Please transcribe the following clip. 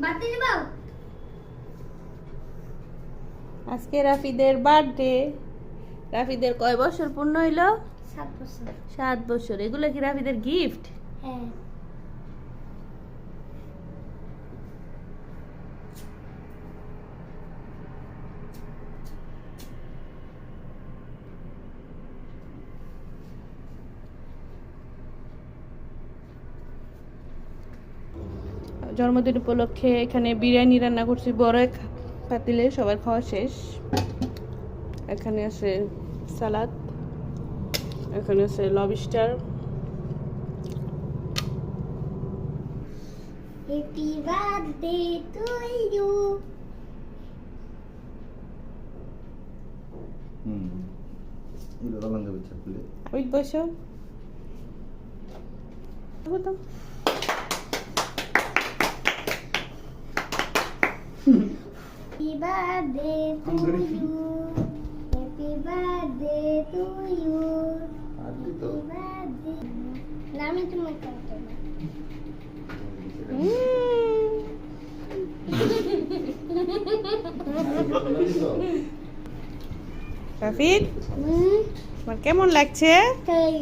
বাতি দিবাও। আজকে রাফিদের বার্থডে। রাফিদের কয় বছর পূর্ণ হইলো? 7 বছর। 7 বছর। এগুলো কি রাফিদের গিফট? হ্যাঁ। জন্মদিন উপলক্ষে এখানে বিরিয়ানি রান্না করছি বড় এক পাতিলে, সবার খাওয়া শেষ। এখানে আছে সালাদ, এখানে আছে lobster. Happy birthday to you. এটা বাংলা বলছে বলে ওই বসো তো। Happy birthday to you. Happy birthday to you. আজকে তো বার্থডে। নামে তুমি কত? রাফিদ, তোমার কেমন লাগছে? তাই